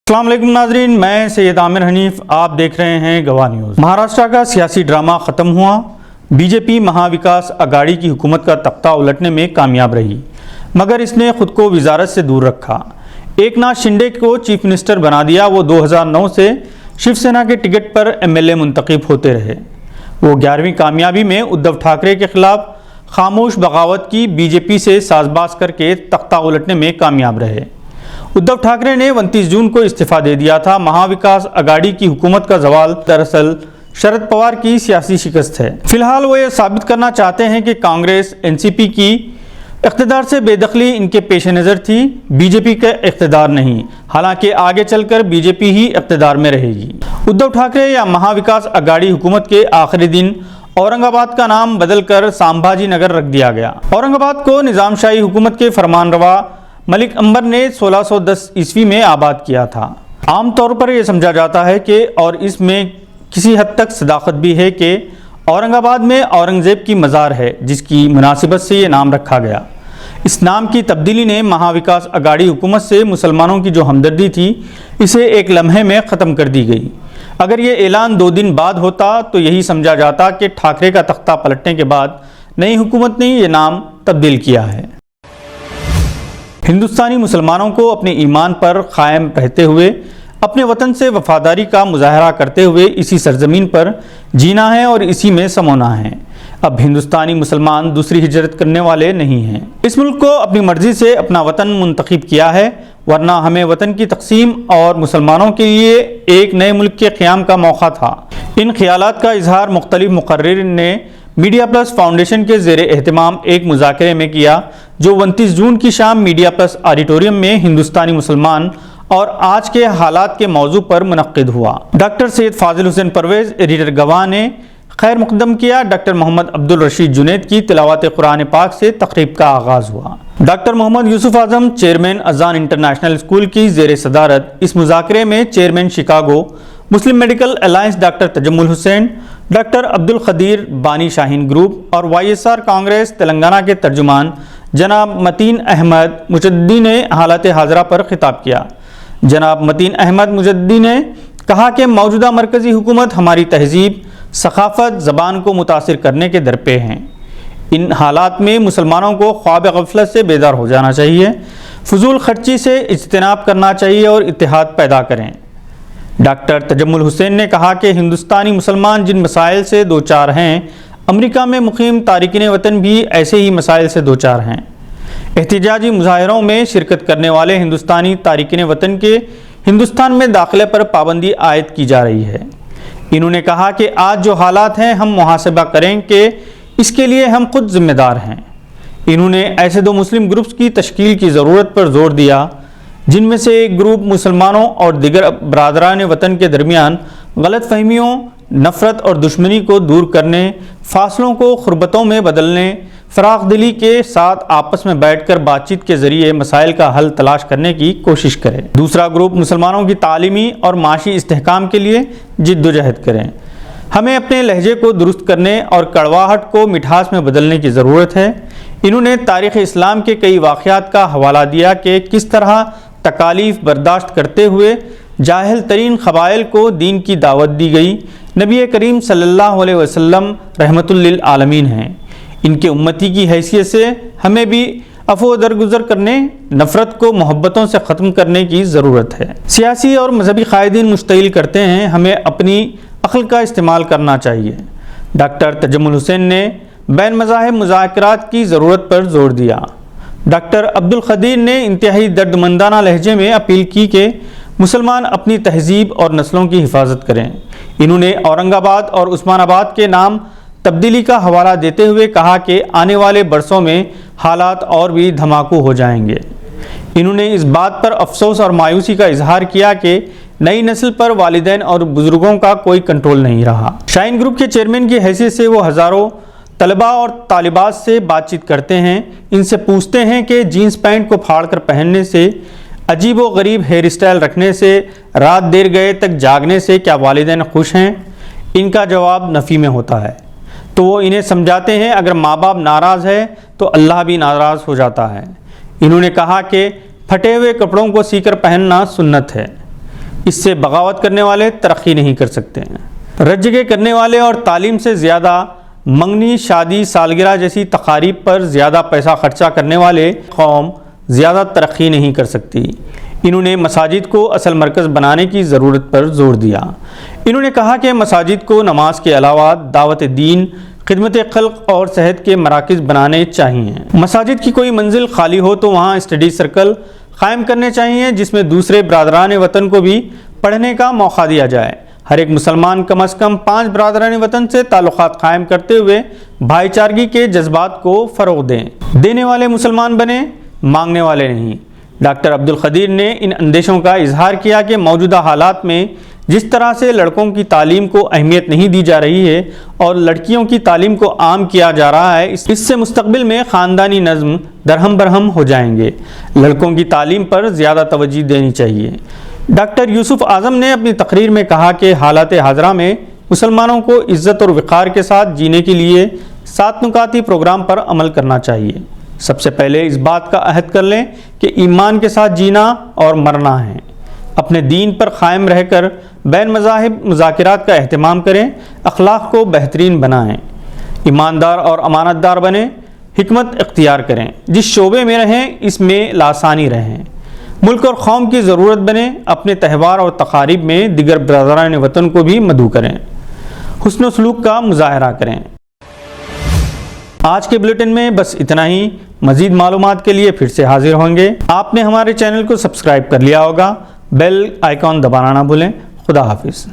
अस्सलाम वालेकुम नाजरीन, मैं सैयद आमिर हनीफ, आप देख रहे हैं गवाह न्यूज़। महाराष्ट्र का सियासी ड्रामा ख़त्म हुआ। बीजेपी महाविकास अघाड़ी की हुकूमत का तख्ता उलटने में कामयाब रही, मगर इसने खुद को वजारत से दूर रखा। एकनाथ शिंदे को चीफ मिनिस्टर बना दिया। वो 2009 से शिवसेना के टिकट पर MLA मुंतखब होते रहे। वो 11वीं कामयाबी में उद्धव ठाकरे के खिलाफ खामोश बगावत की बीजेपी से साजबाज करके तख्ता उलटने में कामयाब रहे। उद्धव ठाकरे ने 29 जून को इस्तीफा दे दिया था। महाविकास अघाड़ी की हुकूमत का जवाल दरअसल शरद पवार की सियासी शिकस्त है। फिलहाल वो ये साबित करना चाहते हैं कि कांग्रेस NCP की इख्तिदार से बेदखली इनके पेश नज़र थी, बीजेपी का इख्तिदार नहीं। हालांकि आगे चलकर बीजेपी ही इख्तिदार में रहेगी। उद्धव ठाकरे या महाविकास अघाड़ी हुकूमत के आखिरी दिन औरंगाबाद का नाम बदलकर संभाजी नगर रख दिया गया। औरंगाबाद को निज़ामशाही हुकूमत के फरमानरवा मलिक अंबर ने 1610 ईस्वी में आबाद किया था। आम तौर पर यह समझा जाता है कि और इसमें किसी हद तक सदाकत भी है कि औरंगाबाद में औरंगज़ेब की मज़ार है, जिसकी मुनासिबत से ये नाम रखा गया। इस नाम की तब्दीली ने महाविकास अघाड़ी हुकूमत से मुसलमानों की जो हमदर्दी थी, इसे एक लम्हे में ख़त्म कर दी गई। अगर ये ऐलान 2 दिन बाद होता तो यही समझा जाता कि ठाकरे का तख्ता पलटने के बाद नई हुकूमत ने ये नाम तब्दील किया है। हिंदुस्तानी मुसलमानों को अपने ईमान पर कायम रहते हुए अपने वतन से वफादारी का मुजाहरा करते हुए इसी सरजमीन पर जीना है और इसी में समोना है। अब हिंदुस्तानी मुसलमान दूसरी हिजरत करने वाले नहीं हैं। इस मुल्क को अपनी मर्जी से अपना वतन मुंतखब किया है, वरना हमें वतन की तकसीम और मुसलमानों के लिए एक नए मुल्क के क़याम का मौका था। इन ख्यालात का इजहार मुख्तलिफ मुकर्रिरीन ने मीडिया प्लस फाउंडेशन के ज़ेरे एहतमाम एक मुज़ाकरे में किया, जो 29 जून की शाम मीडिया प्लस ऑडिटोरियम में हिंदुस्तानी मुसलमान और आज के हालात के मौजू पर मुनक्किद हुआ। डॉक्टर सैयद फाजिल हुसैन परवेज़ एडिटर गवाह ने खैर मुक़द्दम किया। डॉक्टर मोहम्मद अब्दुल रशीद जुनैद की तिलावत कुरान पाक से तक़रीब का आगाज़ हुआ। Doctor Mohammed Yusuf Azam chairman Azan international school की ज़ेरे सदारत इस मुज़ाकरे में chairman Chicago Muslim medical alliance doctor Tajammul Hussain, doctor Abdul Khadeer बानी शाहीन ग्रुप और YSR कांग्रेस तेलंगाना के तर्जुमान जनाब मतीन अहमद मुजद्दी ने हालत हाजरा पर खिताब किया। जनाब मतीन अहमद मुजद्दी ने कहा कि मौजूदा मरकज़ी हुकूमत हमारी तहजीब, सकाफ़त, ज़बान को मुतासिर करने के दरपे हैं। इन हालात में मुसलमानों को ख्वाब गफलत से बेदार हो जाना चाहिए, फजूल खर्ची से इज्तनाब करना चाहिए और इत्तेहाद पैदा करें। डॉक्टर तजम्मुल हुसैन ने कहा कि हिंदुस्तानी मुसलमान जिन मसाइल से दो चार हैं, अमेरिका में मुकीम तारिकीन वतन भी ऐसे ही मसाइल से दो चार हैं। एहतिजाजी मुजाहरों में शिरकत करने वाले हिंदुस्तानी तारिकीन वतन के हिंदुस्तान में दाखिले पर पाबंदी आयद की जा रही है। इन्होंने कहा कि आज जो हालात हैं, हम मुहासबा करें कि इसके लिए हम खुद जिम्मेदार हैं। इन्होंने ऐसे 2 मुस्लिम ग्रुप्स की तश्कील की ज़रूरत पर जोर दिया, जिनमें से एक ग्रुप मुसलमानों और दिगर बरादरान वतन के दरमियान गलत फहमियों, नफ़रत और दुश्मनी को दूर करने, फासलों को खुरबतों में बदलने, फ़राख दिली के साथ आपस में बैठकर बातचीत के ज़रिए मसाइल का हल तलाश करने की कोशिश करे। दूसरा ग्रुप मुसलमानों की तालीमी और माशी इस्तेहकाम के लिए जिद्दोजहद करें। हमें अपने लहजे को दुरुस्त करने और कड़वाहट को मिठास में बदलने की ज़रूरत है। इन्होंने तारीख़ इस्लाम के कई वाक़यात का हवाला दिया कि किस तरह तकालीफ बर्दाश्त करते हुए जाहिल तरीन क़बाइल को दीन की दावत दी गई। नबी करीम सल्लल्लाहु अलैहि वसल्लम रहमतुल लिल आलमीन हैं। इनके उम्मती की हैसियत से हमें भी अफ़ो दरगुज़र करने, नफ़रत को मोहब्बतों से ख़त्म करने की ज़रूरत है। सियासी और मजहबी क़ायदीन मुश्तइल करते हैं, हमें अपनी अक़ल का इस्तेमाल करना चाहिए। डॉक्टर तजम्मुल हुसैन ने बैन मज़ाहिब मुज़ाकरात की ज़रूरत पर जोर दिया। डॉक्टर अब्दुल खदीर ने इंतहाई दर्दमंदाना लहजे में अपील की कि मुसलमान अपनी तहजीब और नस्लों की हिफाजत करें। इन्होंने औरंगाबाद और उस्मानाबाद के नाम तब्दीली का हवाला देते हुए कहा कि आने वाले बरसों में हालात और भी धमाकू हो जाएंगे। इन्होंने इस बात पर अफसोस और मायूसी का इजहार किया कि नई नस्ल पर वालिदैन और बुजुर्गों का कोई कंट्रोल नहीं रहा। शाहीन ग्रुप के चेयरमैन की हैसियत से वो हज़ारों तलबा और तालिबात से बातचीत करते हैं। इनसे पूछते हैं कि जीन्स पैंट को फाड़ कर पहनने से, अजीब व गरीब हेयर स्टाइल रखने से, रात देर गए तक जागने से क्या वालिदैन खुश हैं? इनका जवाब नफ़ी में होता है। तो वो इन्हें समझाते हैं अगर माँ बाप नाराज़ है तो अल्लाह भी नाराज़ हो जाता है। इन्होंने कहा कि फटे हुए कपड़ों को सीकर पहनना सुन्नत है। اس سے بغاوت کرنے والے ترقی نہیں کر سکتے ہیں۔ رجگے کرنے والے اور تعلیم سے زیادہ منگنی، شادی، سالگرہ جیسی تقاریب پر زیادہ پیسہ خرچہ کرنے والے قوم زیادہ ترقی نہیں کر سکتی۔ انہوں نے مساجد کو اصل مرکز بنانے کی ضرورت پر زور دیا۔ انہوں نے کہا کہ مساجد کو نماز کے علاوہ دعوت دین، خدمت خلق اور صحت کے مراکز بنانے چاہیے۔ مساجد کی کوئی منزل خالی ہو تو وہاں اسٹڈی سرکل قائم کرنے چاہیے، جس میں دوسرے برادران وطن کو بھی پڑھنے کا موقع دیا جائے۔ ہر ایک مسلمان کم از کم 5 برادران وطن سے تعلقات قائم کرتے ہوئے بھائی چارگی کے جذبات کو فروغ دیں۔ دینے والے مسلمان بنیں، مانگنے والے نہیں۔ ڈاکٹر عبدالقدیر نے ان اندیشوں کا اظہار کیا کہ موجودہ حالات میں جس طرح سے لڑکوں کی تعلیم کو اہمیت نہیں دی جا رہی ہے اور لڑکیوں کی تعلیم کو عام کیا جا رہا ہے، اس سے مستقبل میں خاندانی نظم درہم برہم ہو جائیں گے۔ لڑکوں کی تعلیم پر زیادہ توجہ دینی چاہیے۔ ڈاکٹر یوسف اعظم نے اپنی تقریر میں کہا کہ حالات حاضرہ میں مسلمانوں کو عزت اور وقار کے ساتھ جینے کے لیے 7 نکاتی پروگرام پر عمل کرنا چاہیے۔ سب سے پہلے اس بات کا عہد کر لیں کہ ایمان کے ساتھ جینا اور مرنا ہے۔ اپنے دین پر قائم رہ کر بین مذاہب مذاکرات کا اہتمام کریں، اخلاق کو بہترین بنائیں، ایماندار اور امانت دار بنیں، حکمت اختیار کریں، جس شعبے میں رہیں اس میں لاسانی رہیں، ملک اور قوم کی ضرورت بنیں، اپنے تہوار اور تقاریب میں دیگر برادران وطن کو بھی مدعو کریں، حسن و سلوک کا مظاہرہ کریں۔ آج کے بلیٹن میں بس اتنا ہی۔ مزید معلومات کے لیے پھر سے حاضر ہوں گے۔ آپ نے ہمارے چینل کو سبسکرائب کر لیا ہوگا، بیل آئیکن دبانا نہ بھولیں۔ خدا حافظ۔